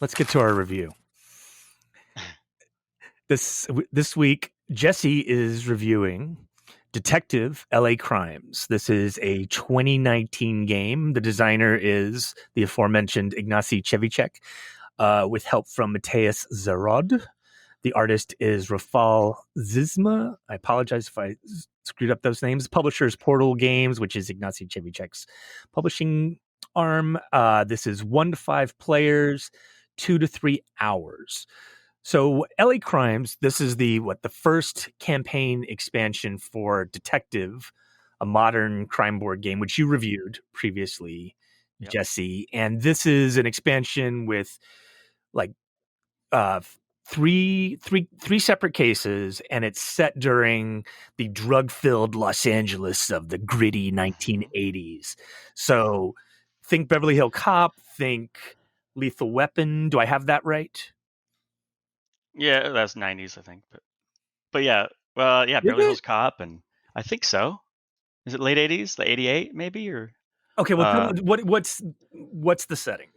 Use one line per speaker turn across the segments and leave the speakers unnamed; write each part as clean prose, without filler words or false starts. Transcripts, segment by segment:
let's get to our review. This week, Jesse is reviewing Detective LA Crimes. This is a 2019 game. The designer is the aforementioned Ignacy Cevicek, with help from Mateus Zarod. The artist is Rafal Zizma. I apologize if I screwed up those names. Publisher is Portal Games, which is Ignacy Cevicek's publishing arm. This is 1 to 5 players, 2 to 3 hours. So LA Crimes, this is the first campaign expansion for Detective, a modern crime board game, which you reviewed previously,
Yep.
Jesse. And this is an expansion with like uh three separate cases, and it's set during the drug-filled Los Angeles of the gritty 1980s. So think Beverly Hill Cop, think Lethal Weapon. Do I have that right?
Yeah, that's 90s, I think. But yeah, well, yeah,
Is
Beverly
it?
Hills Cop, and I think so. Is it late 80s, like 88 maybe, or
Okay, well, tell
uh,
me, what's the setting?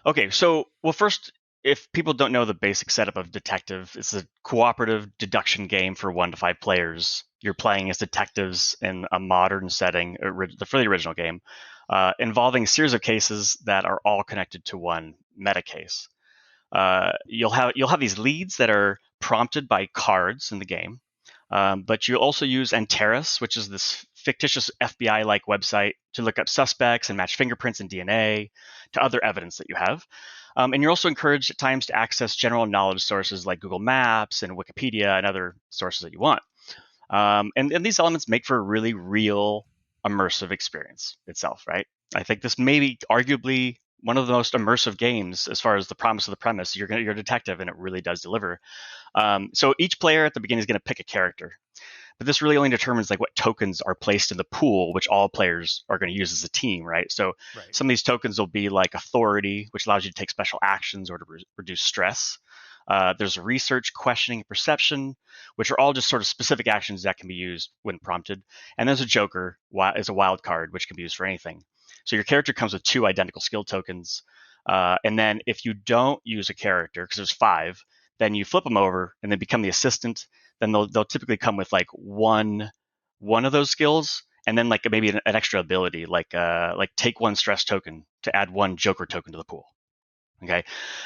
okay, so well, first, if people don't know the basic setup of Detective, it's a cooperative deduction game for 1 to 5 players. You're playing as detectives in a modern setting, for the original game, involving a series of cases that are all connected to one meta case. You'll have these leads that are prompted by cards in the game, but you'll also use Antares, which is this fictitious FBI-like website to look up suspects and match fingerprints and DNA to other evidence that you have. And you're also encouraged at times to access general knowledge sources like Google Maps and Wikipedia and other sources that you want. And these elements make for a really real immersive experience itself, right? I think this may be arguably one of the most immersive games as far as the promise of the premise. You're a detective, and it really does deliver. So each player at the beginning is going to pick a character, but this really only determines like what tokens are placed in the pool, which all players are going to use as a team, right? So
Right.
some of these tokens will be like authority, which allows you to take special actions or to reduce stress. There's research, questioning, perception, which are all just sort of specific actions that can be used when prompted. And there's a joker, is a wild card, which can be used for anything. So your character comes with 2 identical skill tokens. And then if you don't use a character, because there's 5, then you flip them over and they become the assistant. Then they'll typically come with like one of those skills, and then like maybe an extra ability, like take 1 stress token to add 1 joker token to the pool. Okay,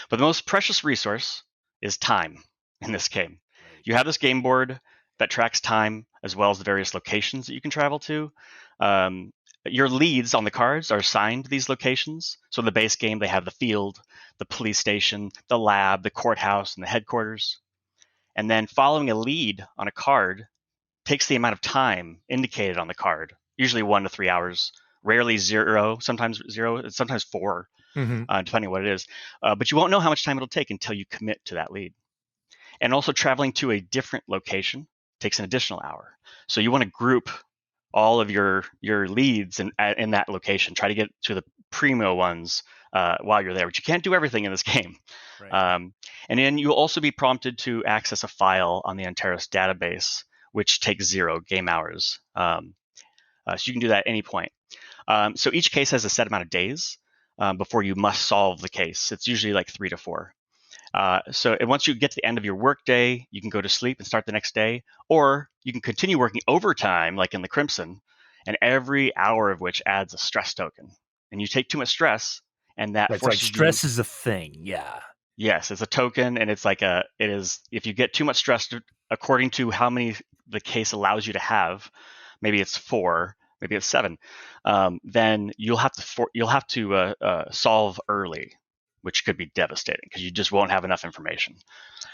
but the most precious resource is time in this game.
Right.
You have this game board that tracks time as well as the various locations that you can travel to. Um, your leads on the cards are assigned to these locations. So in the base game, they have the field, the police station, the lab, the courthouse, and the headquarters. And then following a lead on a card takes the amount of time indicated on the card, usually 1 to 3 hours, rarely 0, sometimes 0, sometimes 4,
Mm-hmm.
depending on what it is. But you won't know how much time it'll take until you commit to that lead. And also traveling to a different location takes an additional hour. So you want to group all of your leads in that location. Try to get to the primo ones while you're there, but you can't do everything in this game.
Right.
And then you'll also be prompted to access a file on the Antares database, which takes 0 game hours. So you can do that at any point. So each case has a set amount of days before you must solve the case. It's usually like 3 to 4. So once you get to the end of your workday, you can go to sleep and start the next day, or you can continue working overtime, like in the Crimson, and every hour of which adds a stress token. And you take too much stress, and that
Right. So like
forces you.
stress is a thing. Yeah.
Yes, it's a token, and it's like it is. If you get too much stress, according to how many the case allows you to have, maybe it's 4, maybe it's 7, then you'll have to solve early, which could be devastating because you just won't have enough information.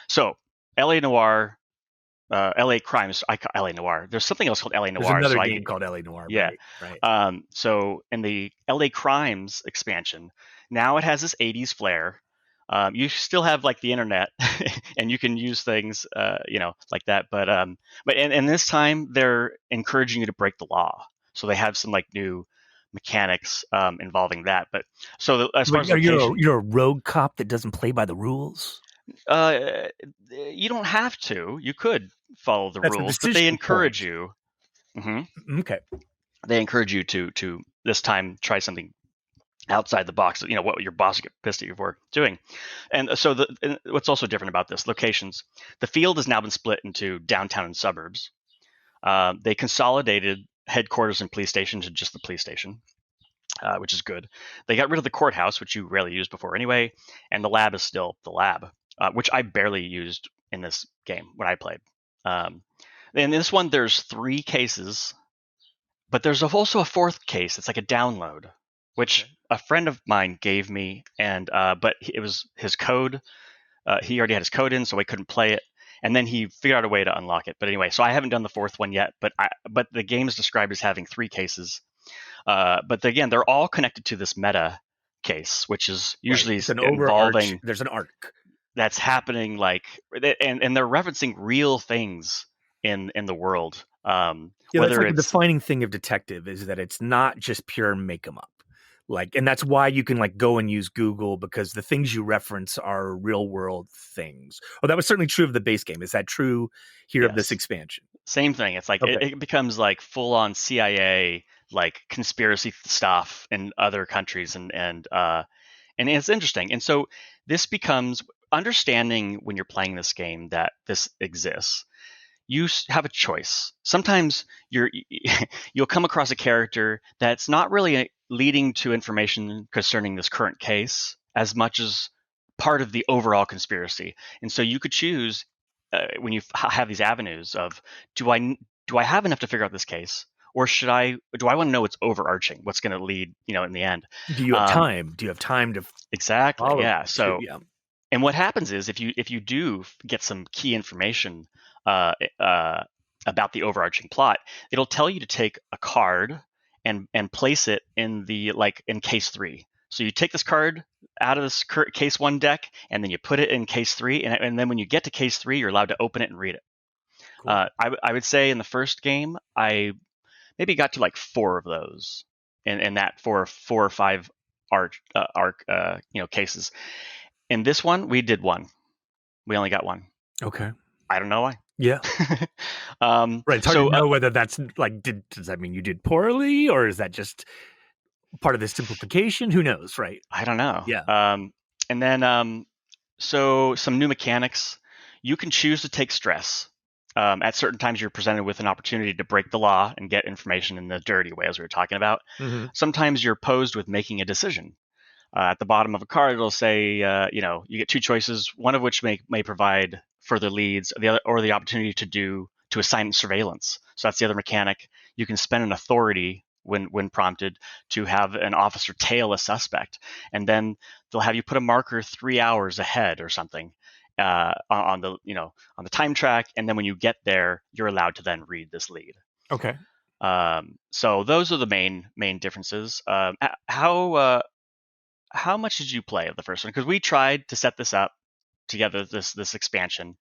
So, LA Noir, LA Crimes, LA Noir. There's something else called LA
There's
Noir.
another game called LA Noir.
Yeah.
Right.
So in the LA Crimes expansion, now it has this 80s flair. You still have like the internet, and you can use things, like that. But in this time, they're encouraging you to break the law. So they have some like new mechanics involving that. But as far
But
as location,
you're a rogue cop that doesn't play by the rules.
uh, you don't have to. You could follow the
That's the
rules, but they
decision
encourage
point.
you. Mhm.
Okay.
They encourage you to this time try something outside the box, what your boss get pissed at you for doing. And so what's also different about this, locations. The field has now been split into downtown and suburbs. They consolidated headquarters and police station to just the police station, which is good. They got rid of the courthouse, which you rarely used before anyway, and the lab is still the lab, which I barely used in this game when I played. In this one, there's 3 cases, but there's also a 4th case. It's like a download, which
Okay.
a friend of mine gave me, and but it was his code. He already had his code in, so I couldn't play it. And then he figured out a way to unlock it. But anyway, so I haven't done the 4th one yet. But the game is described as having 3 cases. But again, they're all connected to this meta case, which is
Right.
usually
It's an overarch.
involving
There's an arc.
that's happening and they're referencing real things in the world.
Yeah, that's
Whether
like the
it's
defining thing of detective is that it's not just pure make 'em up. Like, and that's why you can like go and use Google because the things you reference are real world things. Oh, that was certainly true of the base game. Is that true here of this
yes,
expansion?
same thing. It's like
Okay.
it becomes like full on CIA like conspiracy stuff in other countries and it's interesting. And so this becomes understanding when you're playing this game that this exists. You have a choice. Sometimes you'll come across a character that's not really leading to information concerning this current case as much as part of the overall conspiracy. And so you could choose when you have these avenues of do I have enough to figure out this case, or do I want to know what's overarching, what's going to lead in the end.
Do you have
Um,
time? Do you have time to
exactly,
follow
yeah.
them too?
So
Yeah.
and what happens is if you do get some key information uh, uh, about the overarching plot, it'll tell you to take a card and place it in the like in case 3. So you take this card out of this case 1 deck, and then you put it in case 3, and then when you get to case 3, you're allowed to open it and read it.
Cool.
I would say in the first game, I maybe got to like 4 of those, in that 4 or 5 arc cases. In this one, we did 1. We only got 1.
Okay.
I don't know why.
Yeah. Right. It's hard to
So
know whether that's like, does that mean you did poorly or is that just part of the simplification? Who knows? Right.
I don't know.
Yeah.
And then so some new mechanics. You can choose to take stress. At certain times, you're presented with an opportunity to break the law and get information in the dirty way, as we were talking about.
Mm-hmm.
Sometimes you're posed with making a decision. At the bottom of a card, it'll say, you get 2 choices, one of which may provide further leads, the other, or the opportunity to assign surveillance. So that's the other mechanic. You can spend an authority when prompted to have an officer tail a suspect, and then they'll have you put a marker 3 hours ahead or something on the time track, and then when you get there, you're allowed to then read this lead.
Okay.
So those are the main differences. How much did you play of the first one? Because we tried to set this up together, this expansion,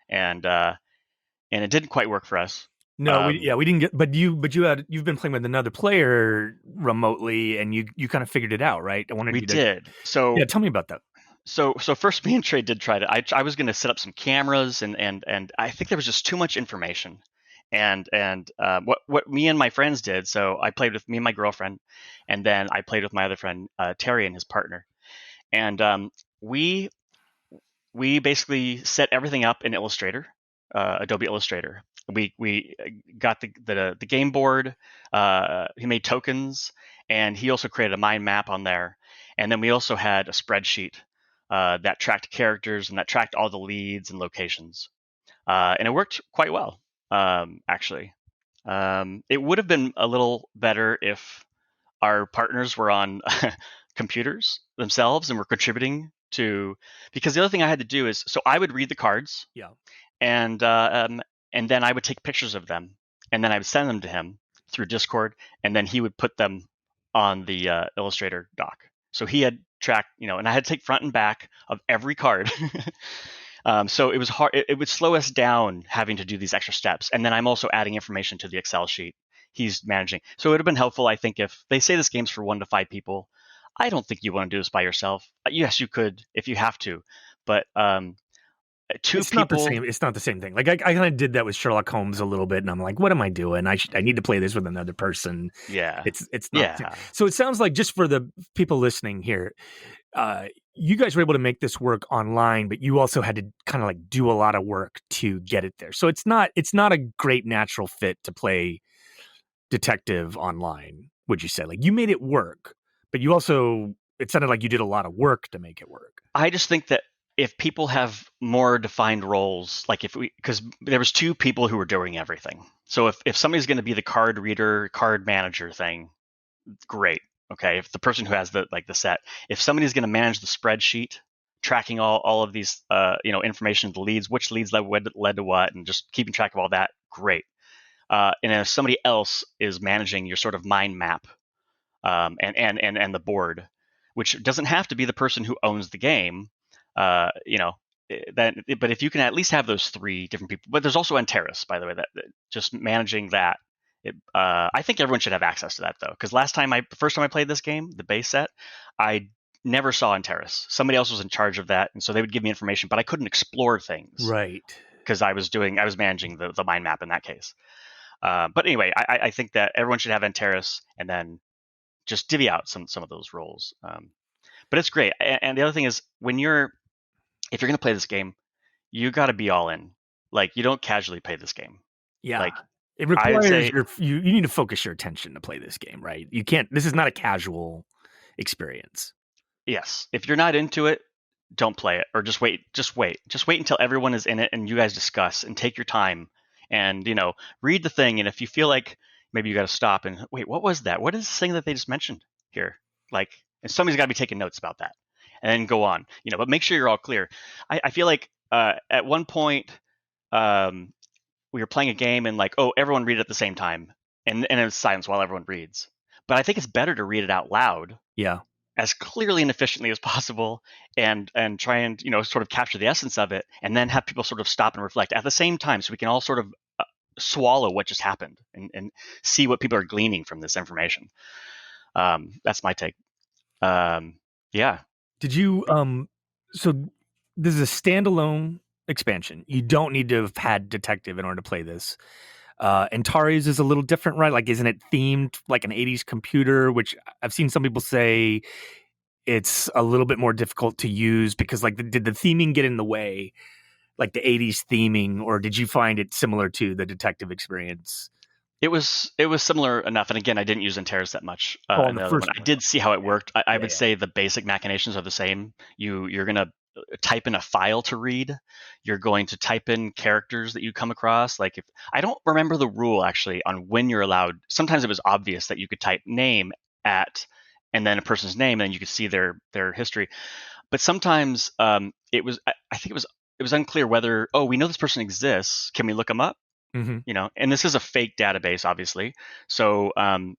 and it didn't quite work for us.
No, we didn't get, but you've been playing with another player remotely and you kind of figured it out, right? I wanted
We
you to,
did. So
yeah, tell me about that.
so first, me and Trey did try to. I was going to set up some cameras, and I think there was just too much information. And what me and my friends did. So I played with me and my girlfriend, and then I played with my other friend Terry and his partner, and we we basically set everything up in Illustrator, Adobe Illustrator. We got the game board. He made tokens, and he also created a mind map on there. And then we also had a spreadsheet that tracked characters and that tracked all the leads and locations. And it worked quite well, actually. It would have been a little better if our partners were on computers themselves and were contributing to, because the other thing I had to do is, so I would read the cards,
Yeah.
and then I would take pictures of them, and then I would send them to him through Discord, and then he would put them on the Illustrator doc. So he had tracked, and I had to take front and back of every card. So it was hard. It would slow us down having to do these extra steps, and then I'm also adding information to the Excel sheet he's managing. So it would have been helpful, I think, if they say this game's for 1 to 5 people. I don't think you want to do this by yourself. Yes, you could if you have to, but Two
It's not the
people.
same. It's not the same thing. Like I kind of did that with Sherlock Holmes a little bit, and I'm like, what am I doing? I need to play this with another person.
Yeah,
It's not.
yeah.
So it sounds like, just for the people listening here, uh, you guys were able to make this work online, but you also had to kind of like do a lot of work to get it there. So it's not a great natural fit to play detective online. Would you say, like, you made it work, but you also, it sounded like you did a lot of work to make it work.
I just think that if people have more defined roles, like if we, because there was two people who were doing everything. So if somebody's going to be the card reader, card manager thing, great. Okay, if the person who has the set, if somebody's going to manage the spreadsheet, tracking all of these information, the leads, which leads led to what, and just keeping track of all that, great. And if somebody else is managing your sort of mind map, and the board, which doesn't have to be the person who owns the game. Uh, you know, but if you can at least have those three different people, but there's also Antares, by the way, that just managing that. I think everyone should have access to that though, because the first time I played this game, the base set, I never saw Antares. Somebody else was in charge of that, and so they would give me information, but I couldn't explore things
Right.
because I was managing the mind map in that case. But anyway, I think that everyone should have Antares, and then just divvy out some of those roles. But it's great. And the other thing is, if you're going to play this game, you got to be all in. Like, you don't casually play this game.
Yeah.
Like,
It
I would
requires
say,
you need to focus your attention to play this game, right? You can't, this is not a casual experience.
yes, if you're not into it, don't play it, or just wait. Just wait until everyone is in it and you guys discuss and take your time and read the thing. And if you feel like maybe you got to stop and wait, what was that? What is this thing that they just mentioned here? Like, and somebody's got to be taking notes about that, and then go on. But make sure you're all clear. I feel like at one point um, we were playing a game and like, oh, everyone read it at the same time, and it was silence while everyone reads. But I think it's better to read it out loud
Yeah.
as clearly and efficiently as possible, and try and sort of capture the essence of it, and then have people sort of stop and reflect at the same time, so we can all sort of swallow what just happened, and see what people are gleaning from this information. That's my take. Yeah.
Did you so this is a standalone expansion. You don't need to have had detective in order to play this. Antares is a little different, right? Like, isn't it themed like an 80s computer, which I've seen some people say it's a little bit more difficult to use because, like, did the theming get in the way, like the 80s theming, or did you find it similar to the detective experience?
It was similar enough, and again, I didn't use Antares that much
Oh, on
in
the
the other one.
first
I
one.
did see how it
Yeah.
worked. I
Yeah,
would
yeah.
say the basic machinations are the same. You're gonna type in a file to read. You're going to type in characters that you come across. Like, if I don't remember the rule actually on when you're allowed. Sometimes it was obvious that you could type name at and then a person's name, and then you could see their history. But sometimes I think it was unclear whether, oh, we know this person exists. Can we look them up?
Mm-hmm.
And this is a fake database, obviously. So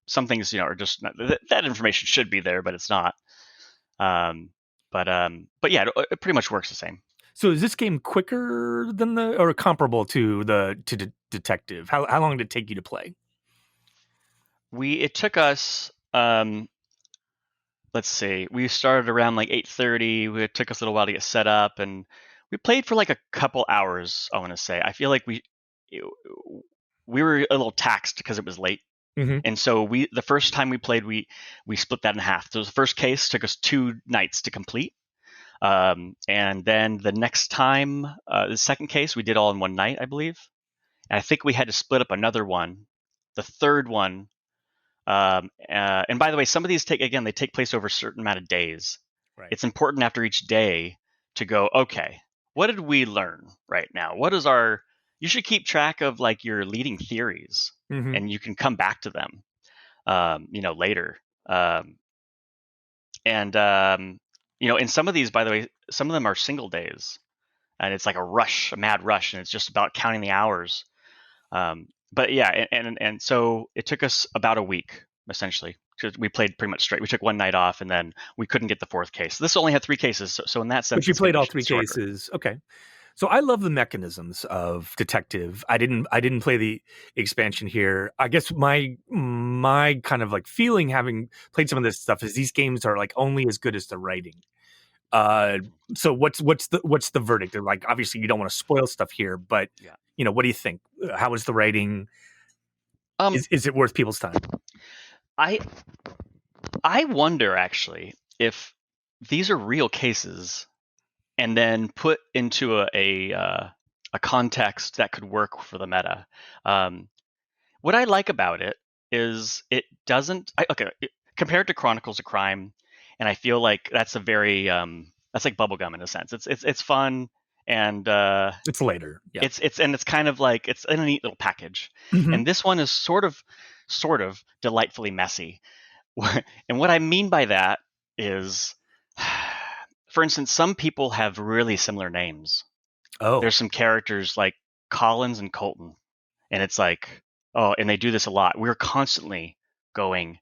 some things, are just not, that information should be there, but it's not. But yeah, it pretty much works the same.
So is this game quicker than or comparable to detective? How long did it take you to play?
It took us, let's see, we started around like 8:30. It took us a little while to get set up, and we played for like a couple hours. I want to say, I feel like we were a little taxed because it was late.
Mm-hmm.
And so the first time we played, we split that in half. So the first case took us 2 nights to complete, and then the next time, the second case, we did all in one night, I believe. And I think we had to split up another one. The third one, and by the way, some of these they take place over a certain amount of days.
Right.
It's important after each day to go, okay, what did we learn right now? What is our? You should keep track of like your leading theories,
Mm-hmm.
and you can come back to them later. And some of these, by the way, some of them are single days, and it's like a mad rush, and it's just about counting the hours. But yeah, and so it took us about a week essentially, because we played pretty much straight. We took one night off, and then we couldn't get the fourth case. This only had 3 cases, so in that
But
sense,
you
it's going
played
to
all
be
three
shorter.
cases. Okay. So I love the mechanisms of detective. I didn't play the expansion here. I guess my kind of like feeling, having played some of this stuff, is these games are like only as good as the writing. Uh, so what's the verdict? They're like, obviously, you don't want to spoil stuff here, but
Yeah.
what do you think? How is the writing?
Um,
Is it worth people's time?
I I wonder actually if these are real cases and then put into a context that could work for the meta. Um, what I like about it is it doesn't. Compared to Chronicles of Crime, and I feel like that's a very that's like bubblegum in a sense. It's fun and
It's later. Yeah.
it's kind of like it's in a neat little package.
Hmm.
And this one is sort of delightfully messy. And what I mean by that is, for instance, some people have really similar names.
Oh,
There's some characters like Collins and Colton, and it's like, oh, and they do this a lot. We're constantly going,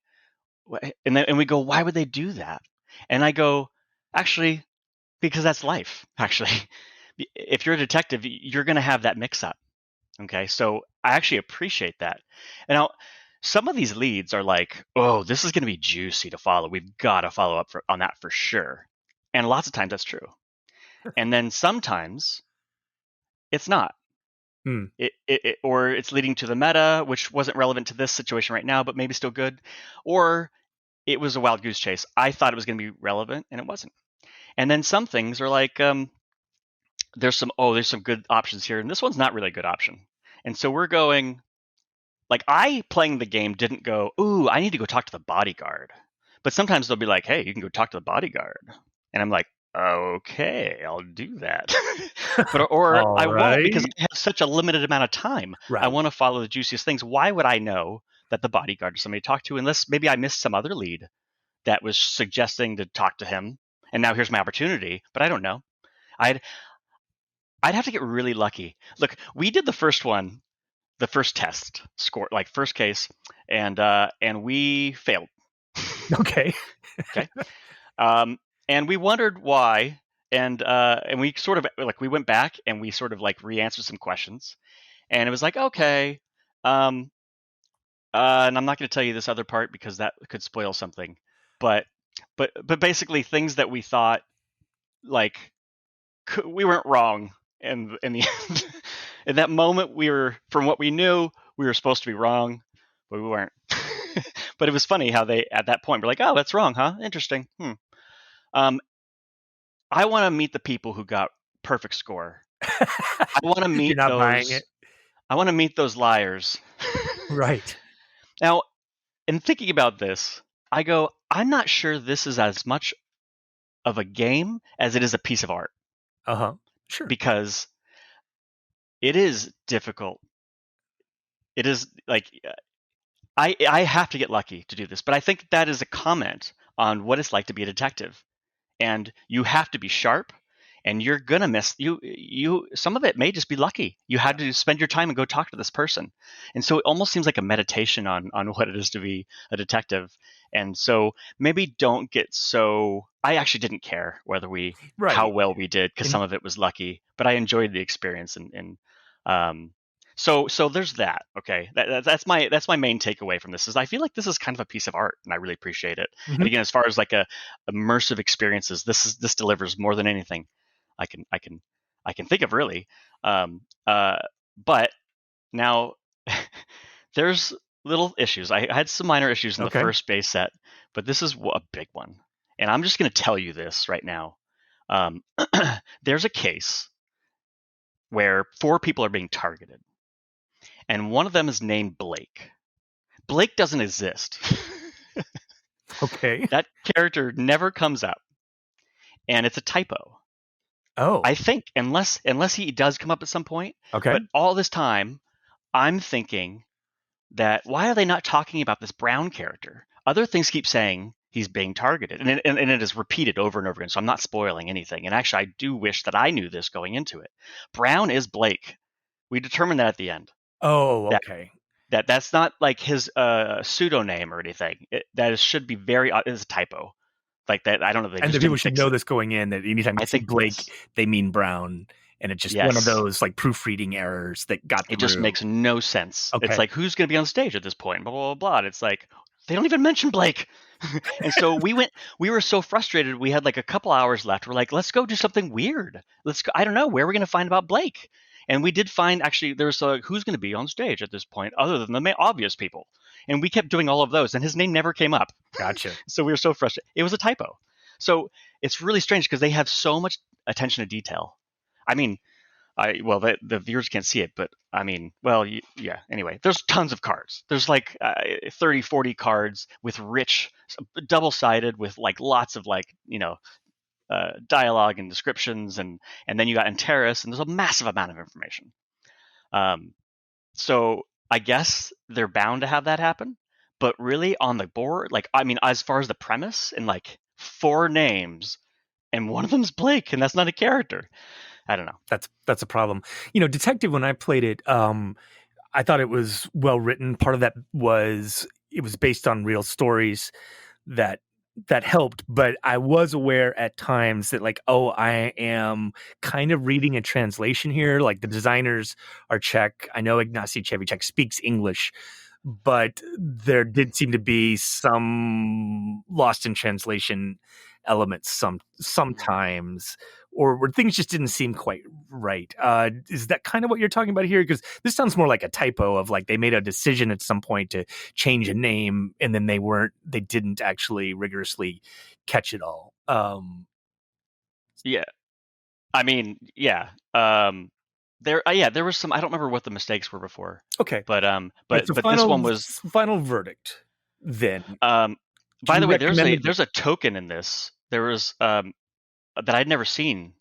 and we go, why would they do that? And I go, actually, because that's life. Actually, if you're a detective, you're going to have that mix up. Okay, so I actually appreciate that. And now, some of these leads are like, oh, this is going to be juicy to follow. We've got to follow up on that for sure. And lots of times that's true. And then sometimes it's not.
hmm.
Or it's leading to the meta, which wasn't relevant to this situation right now, but maybe still good. Or it was a wild goose chase. I thought it was going to be relevant, and it wasn't. And then some things are like, there's some good options here, and this one's not really a good option. And so we're going, like, I playing the game didn't go, ooh, I need to go talk to the bodyguard. But sometimes they'll be like, hey, you can go talk to the bodyguard. And I'm like, okay, I'll do that. or
All
I won't because
right.
I have such a limited amount of time. I
Right.
want to follow the juiciest things. Why would I know that the bodyguard is somebody to talk to unless maybe I missed some other lead that was suggesting to talk to him? And now here's my opportunity, but I don't know. I'd I'd have to get really lucky. Look, we did the first test score, like first case, and we failed.
Okay.
Okay, and we wondered why, and we sort of like we went back and we sort of like re-answered some questions, and it was like okay, um, and I'm not going to tell you this other part because that could spoil something, but but basically things that we thought like we weren't wrong in the end. In that moment, we were, from what we knew, we were supposed to be wrong, but we weren't. But it was funny how they, at that point, were like, oh, that's wrong, huh? Interesting. Um, I want to meet the people who got perfect score. I want to
You're
meet
not buying
those.
it.
I want to meet those liars.
Right.
Now, in thinking about this, I go, I'm not sure this is as much of a game as it is a piece of art
Uh-huh. Sure.
because it is difficult. It is like I have to get lucky to do this, but I think that is a comment on what it's like to be a detective. And you have to be sharp, and you're gonna miss you. Some of it may just be lucky. You had to spend your time and go talk to this person, and so it almost seems like a meditation on what it is to be a detective. And so maybe don't get so. I actually didn't care whether we how
Right.
well we did because
And
some of it was lucky, but I enjoyed the experience and um, so there's that. Okay, that's my main takeaway from this is I feel like this is kind of a piece of art, and I really appreciate it. And
mhm.
again, as far as like a immersive experiences, this delivers more than anything I can I can I can think of really. Um, uh, but now there's little issues. I had some minor issues in the
Okay.
first base set, but this is a big one, and I'm just going to tell you this right now. Um, there's a case where four people are being targeted and one of them is named Blake. Blake doesn't exist.
Okay.
That character never comes up, and it's a typo.
Oh.
I think unless he does come up at some point,
Okay.
but all this time I'm thinking that why are they not talking about this Brown character? Other things keep saying he's being targeted, and it is repeated over and over again. So I'm not spoiling anything. And actually, I do wish that I knew this going into it. Brown is Blake. We determined that at the end.
Oh,
That
okay.
that's not like his pseudonym or anything. Should be very is a typo. Like that, I don't know. They
And the
just
people
didn't
should
fix
know
it.
this going in that anytime you
I
see
think
Blake,
yes,
they mean Brown, and it's just one of
yes.
those like proofreading errors that got
It just
through.
makes no sense. It's
Okay.
like who's going to be on stage at this point? Blah blah blah blah. And it's like they don't even mention Blake. And so we were so frustrated. We had like a couple hours left. We're like, let's go do something weird. Let's go. I don't know where we're going to find about Blake. And we did find actually there's who's going to be on stage at this point other than the obvious people. And we kept doing all of those and his name never came up.
Gotcha.
So we were so frustrated. It was a typo. So it's really strange because they have so much attention to detail. I mean, well, the viewers can't see it, but I mean, well, yeah. Anyway, there's tons of cards. There's like 30, 40 cards with rich, double-sided, with like lots of like dialogue and descriptions, and then you got Enteris, and there's a massive amount of information. So I guess they're bound to have that happen, but really on the board, like I mean, as far as the premise and like 4 names, and one of them's Blake, and that's not a character. I don't know.
That's a problem. Detective, when I played it, I thought it was well written. Part of that was it was based on real stories that helped, but I was aware at times that like, oh, I am kind of reading a translation here. Like the designers are Czech. I know Ignacy Cevicek speaks English, but there did seem to be some lost in translation elements sometimes, or where things just didn't seem quite right. Is that kind of what you're talking about here? Because this sounds more like a typo of like they made a decision at some point to change a name and then they didn't actually rigorously catch it all.
Yeah, I mean, yeah. There was some. I don't remember what the mistakes were before.
Okay,
but
so
this one was
final verdict. Then,
by the way, there's a token in this. There was that I'd never seen.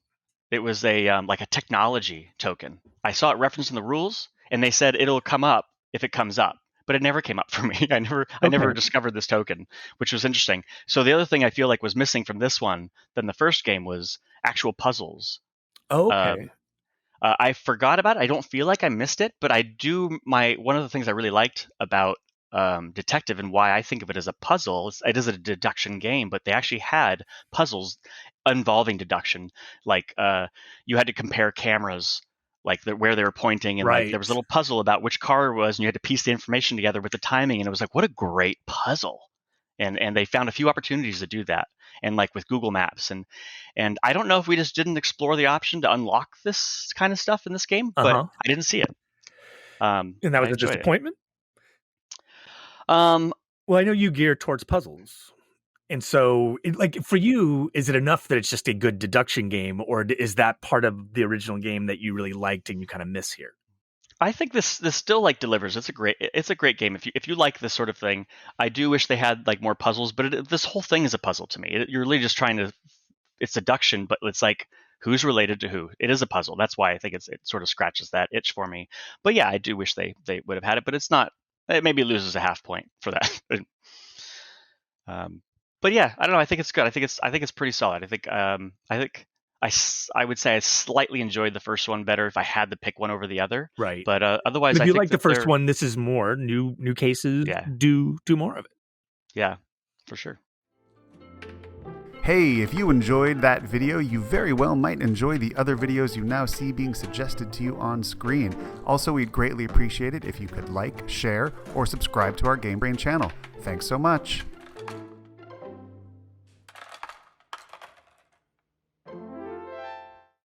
It was a like a technology token. I saw it referenced in the rules, and they said it'll come up if it comes up, but it never came up for me. I never discovered this token, which was interesting. So the other thing I feel like was missing from this one than the first game was actual puzzles.
Okay.
I forgot about it. I don't feel like I missed it, but I do. One of the things I really liked about Detective and why I think of it as a puzzle, it is a deduction game, but they actually had puzzles involving deduction. Like you had to compare cameras, like where they were pointing, and like there was a little puzzle about which car it was, and you had to piece the information together with the timing, and it was like, what a great puzzle. And they found a few opportunities to do that, and like with Google Maps, and I don't know if we just didn't explore the option to unlock this kind of stuff in this game, but I didn't see it.
And that was a disappointment.
Well,
I know you gear towards puzzles, and so like for you, is it enough that it's just a good deduction game, or is that part of the original game that you really liked and you kind of miss here?
I think this still like delivers. It's a great game. If you like this sort of thing, I do wish they had like more puzzles, but this whole thing is a puzzle to me. You're really just trying to, it's deduction, but it's like who's related to who. It is a puzzle. That's why I think it sort of scratches that itch for me. But yeah, I do wish they would have had it, but it's not. It maybe loses a half point for that. But yeah, I don't know. I think it's good. I think it's pretty solid. I would say I slightly enjoyed the first one better if I had to pick one over the other.
Right.
But otherwise,
if you like the first one, this is more new cases.
Yeah.
Do more of it.
Yeah, for sure.
Hey, if you enjoyed that video, you very well might enjoy the other videos you now see being suggested to you on screen. Also, we'd greatly appreciate it if you could like, share, or subscribe to our Game Brain channel. Thanks so much.